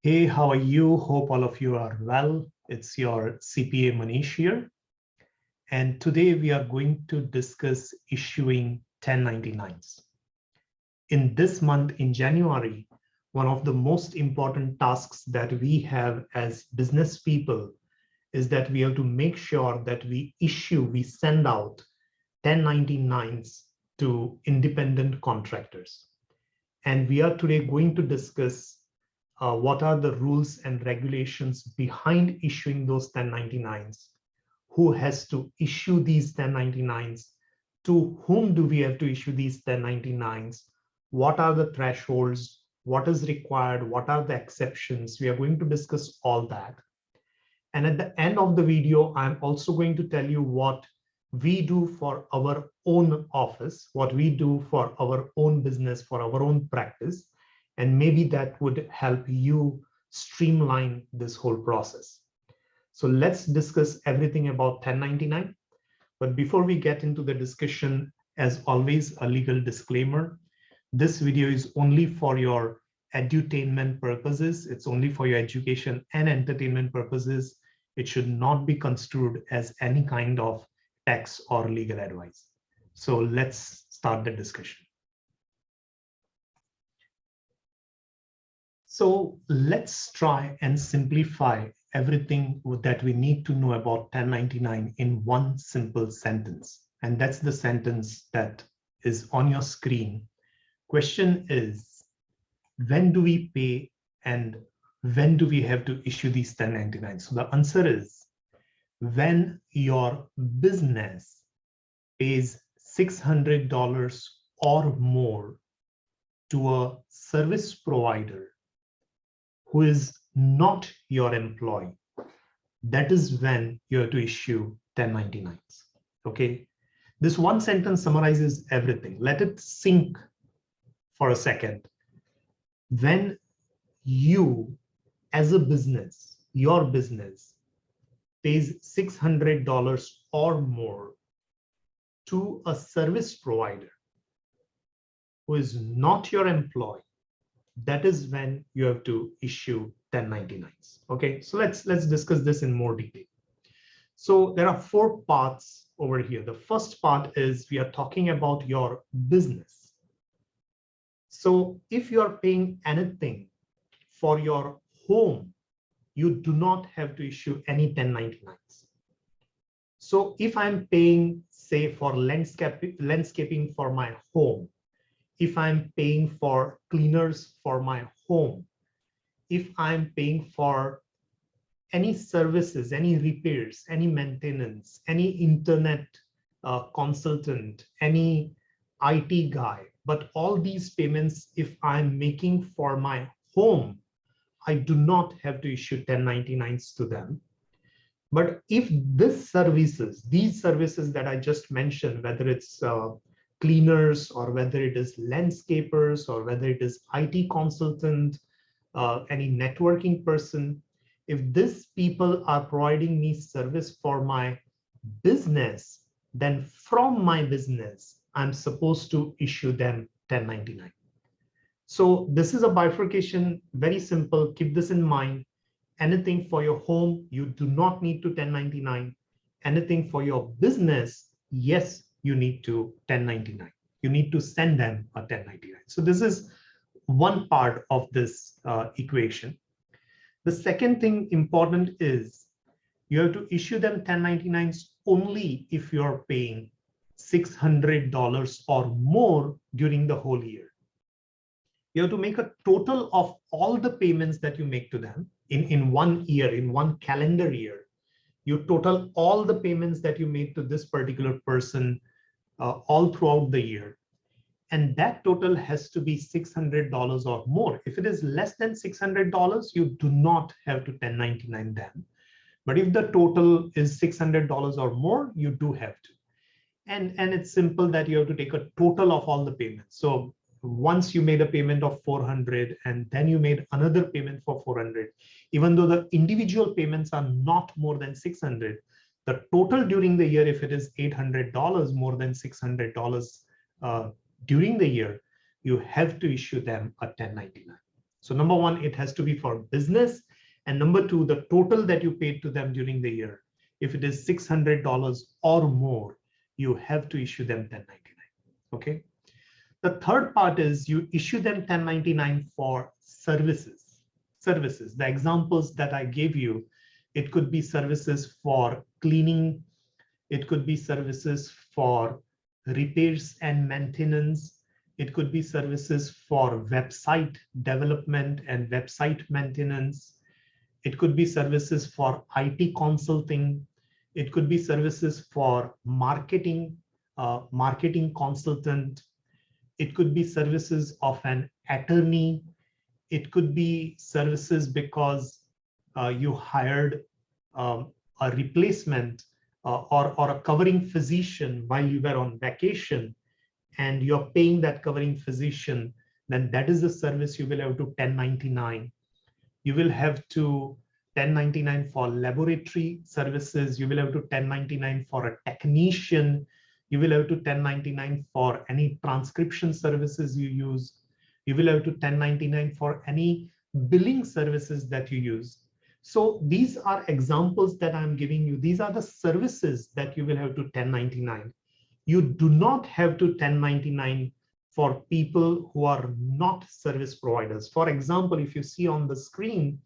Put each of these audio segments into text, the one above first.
Hey, how are you? Hope all of you are well. It's your CPA Manish here. And today we are going to discuss issuing 1099s. In this month, in January, one of the most important tasks that we have as business people is that we have to make sure that we send out 1099s to independent contractors. And we are today going to discuss what are the rules and regulations behind issuing those 1099s, who has to issue these 1099s, to whom do we have to issue these 1099s, what are the thresholds, what is required, what are the exceptions. We are going to discuss all that. And at the end of the video, I'm also going to tell you what we do for our own office, what we do for our own business, for our own practice. And maybe that would help you streamline this whole process. So let's discuss everything about 1099. But before we get into the discussion, as always, a legal disclaimer. This video is only for your edutainment purposes. It's only for your education and entertainment purposes. It should not be construed as any kind of tax or legal advice. So let's start the discussion. So let's try and simplify everything that we need to know about 1099 in one simple sentence. And that's the sentence that is on your screen. Question is, when do we pay and when do we have to issue these 1099s? So the answer is, when your business pays $600 or more to a service provider who is not your employee, that is when you have to issue 1099s. Okay, this one sentence summarizes everything. Let it sink for a second. When you, as a business, your business pays $600 or more to a service provider who is not your employee, that is when you have to issue 1099s. Okay, so let's discuss this in more detail. So there are four parts over here. The first part is we are talking about your business. So if you are paying anything for your home, you do not have to issue any 1099s. So if I'm paying, say, for landscaping for my home, if I'm paying for cleaners for my home, if I'm paying for any services, any repairs, any maintenance, any internet consultant, any IT guy, but all these payments, if I'm making for my home, I do not have to issue 1099s to them. But if these services that I just mentioned, whether it's cleaners or whether it is landscapers or whether it is IT consultant, any networking person, if these people are providing me service for my business, then from my business, I'm supposed to issue them 1099. So this is a bifurcation, very simple. Keep this in mind. Anything for your home, you do not need to 1099. Anything for your business, yes, you need to 1099. You need to send them a 1099. So this is one part of this equation. The second thing important is you have to issue them 1099s only if you're paying $600 or more during the whole year. You have to make a total of all the payments that you make to them in 1 year, in one calendar year. You total all the payments that you made to this particular person all throughout the year. And that total has to be $600 or more. If it is less than $600, you do not have to 1099 them. But if the total is $600 or more, you do have to. And it's simple that you have to take a total of all the payments. So once you made a payment of 400 and then you made another payment for 400, even though the individual payments are not more than 600, the total during the year, if it is $800, more than $600 during the year, you have to issue them a 1099. So number one, it has to be for business. And number two, the total that you paid to them during the year, if it is $600 or more, you have to issue them 1099. Okay. The third part is you issue them 1099 for services. Services, the examples that I gave you, it could be services for cleaning, it could be services for repairs and maintenance, it could be services for website development and website maintenance, it could be services for IT consulting, it could be services for marketing, marketing consultant, it could be services of an attorney, it could be services because you hired a replacement or a covering physician while you were on vacation and you're paying that covering physician, then that is the service you will have to 1099. You will have to 1099 for laboratory services. You will have to 1099 for a technician. You will have to 1099 for any transcription services you use. You will have to 1099 for any billing services that you use. So these are examples that I'm giving you. These are the services that you will have to 1099. You do not have to 1099 for people who are not service providers. For example, if you see on the screen,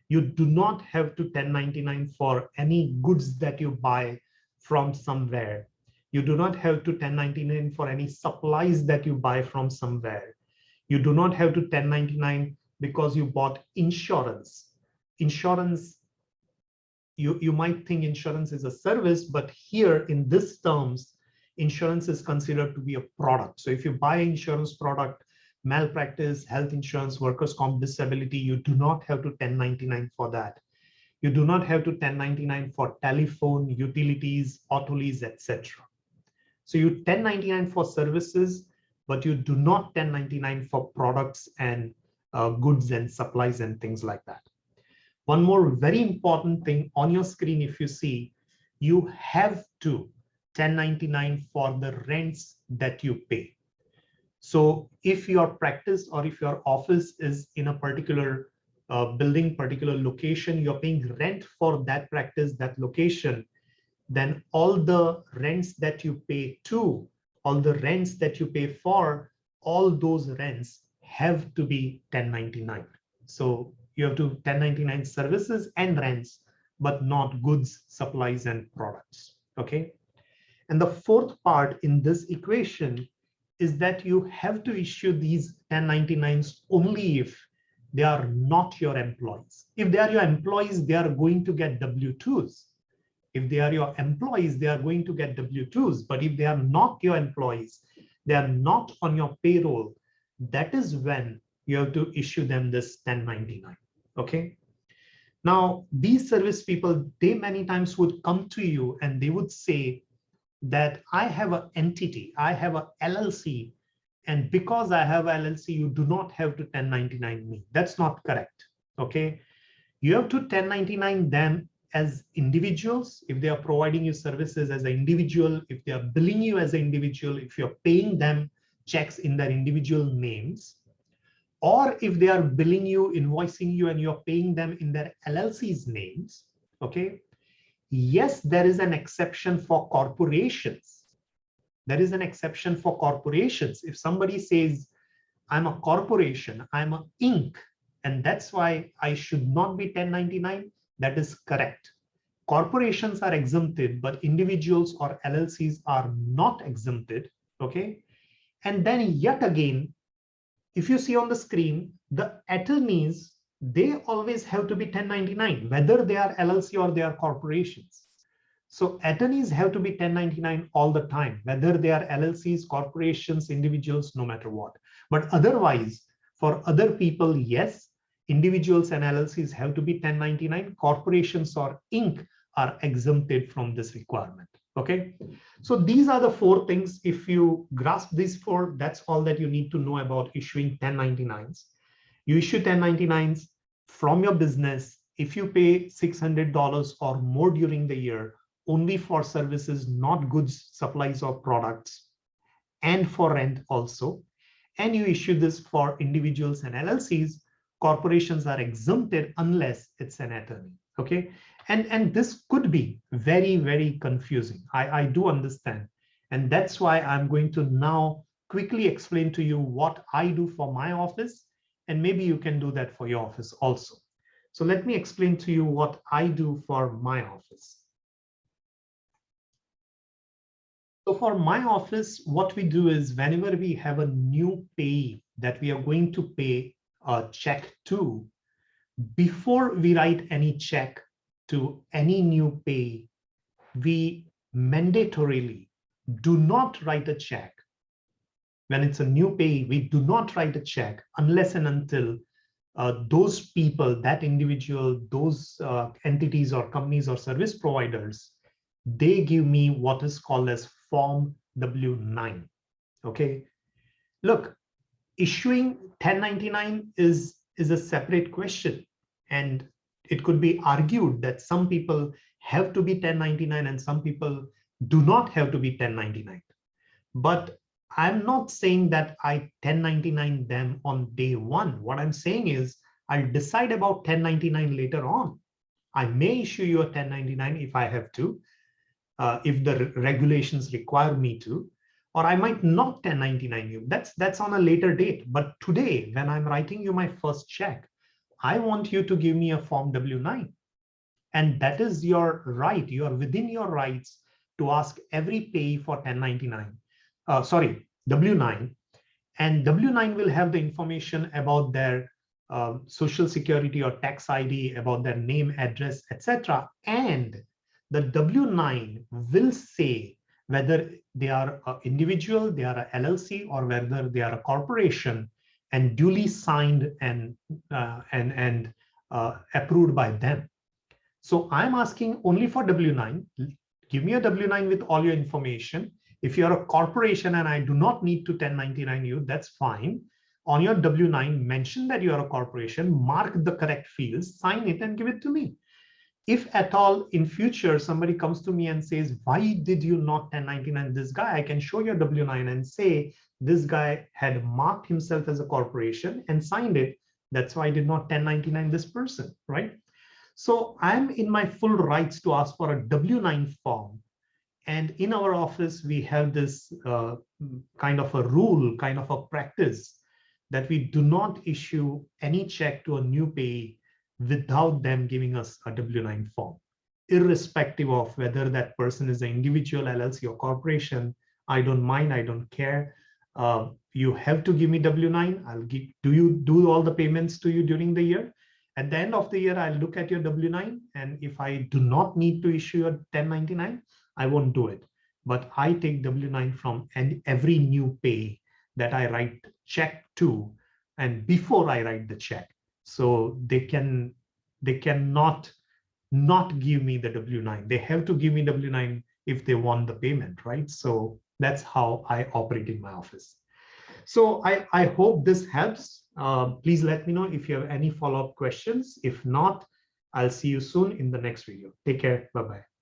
you do not have to 1099 for any goods that you buy from somewhere. You do not have to 1099 for any supplies that you buy from somewhere. You do not have to 1099 because you bought insurance. Insurance, you might think insurance is a service, but here in this terms, insurance is considered to be a product. So if you buy an insurance product, malpractice, health insurance, workers' comp, disability, you do not have to 1099 for that. You do not have to 1099 for telephone, utilities, auto lease, etc. So you 1099 for services, but you do not 1099 for products and goods and supplies and things like that. One more very important thing on your screen, if you see, you have to 1099 for the rents that you pay. So if your practice or if your office is in a particular building, particular location, you're paying rent for that practice, that location, then all the rents that you pay to, all the rents that you pay for, all those rents have to be 1099. So you have to 1099 services and rents, but not goods, supplies, and products. Okay. And the fourth part in this equation is that you have to issue these 1099s only if they are not your employees. If they are your employees, they are going to get W-2s. If they are your employees, they are going to get W-2s. But if they are not your employees, they are not on your payroll, that is when you have to issue them this 1099. Okay. Now, these service people, they many times would come to you and they would say that I have an entity, I have a LLC, and because I have LLC, you do not have to 1099 me. That's not correct. Okay. You have to 1099 them as individuals if they are providing you services as an individual, if they are billing you as an individual, if you're paying them checks in their individual names, or if they are billing you, invoicing you, and you're paying them in their LLC's names. Okay. Yes, there is an exception for corporations. There is an exception for corporations. If somebody says, I'm a corporation, I'm an Inc., and that's why I should not be 1099, that is correct. Corporations are exempted, but individuals or LLCs are not exempted. Okay. And then yet again, if you see on the screen, the attorneys, they always have to be 1099, whether they are LLC or they are corporations. So attorneys have to be 1099 all the time, whether they are LLCs, corporations, individuals, no matter what. But otherwise, for other people, yes, individuals and LLCs have to be 1099. Corporations or Inc. are exempted from this requirement. Okay. So these are the four things. If you grasp these four, that's all that you need to know about issuing 1099s. You issue 1099s from your business if you pay $600 or more during the year, only for services, not goods, supplies, or products, and for rent also. And you issue this for individuals and LLCs corporations are exempted unless it's an attorney. Okay, and this could be very, very confusing. I do understand, and that's why I'm going to now quickly explain to you what I do for my office, and maybe you can do that for your office also. So let me explain to you what I do for my office. So for my office, what we do is whenever we have a new payee that we are going to pay a check to, before we write any check to any new payee, we mandatorily do not write a check. When it's a new payee, we do not write a check unless and until those people, that individual, those entities or companies or service providers, they give me what is called as Form W-9. Okay, look, issuing 1099 is a separate question, and it could be argued that some people have to be 1099 and some people do not have to be 1099. But I'm not saying that I 1099 them on day one. What I'm saying is I'll decide about 1099 later on. I may issue you a 1099 if I have to, if the regulations require me to, or I might not 1099 you. That's on a later date. But today, when I'm writing you my first check, I want you to give me a Form W-9. And that is your right. You are within your rights to ask every payee for 1099. W-9. And W-9 will have the information about their social security or tax ID, about their name, address, etc. And the W-9 will say whether they are an individual, they are a LLC, or whether they are a corporation, and duly signed and approved by them. So I'm asking only for W-9. Give me a W-9 with all your information. If you're a corporation and I do not need to 1099 you, that's fine. On your W-9, mention that you're a corporation, mark the correct fields, sign it, and give it to me. If at all in future somebody comes to me and says, why did you not 1099 this guy? I can show your W-9 and say, this guy had marked himself as a corporation and signed it. That's why I did not 1099 this person, right? So I'm in my full rights to ask for a W-9 form. And in our office, we have this kind of a rule, kind of a practice that we do not issue any check to a new payee without them giving us a W-9 form, irrespective of whether that person is an individual, LLC, or corporation. I don't mind, I don't care. You have to give me W-9. I'll do all the payments to you during the year. At the end of the year, I'll look at your W-9, and if I do not need to issue a 1099, I won't do it. But I take W-9 from every new pay that I write check to, and before I write the check. So they cannot not give me the W-9. They have to give me W-9 if they want the payment, right? So that's how I operate in my office. So I hope this helps. Please let me know if you have any follow-up questions. If not, I'll see you soon in the next video. Take care. Bye-bye.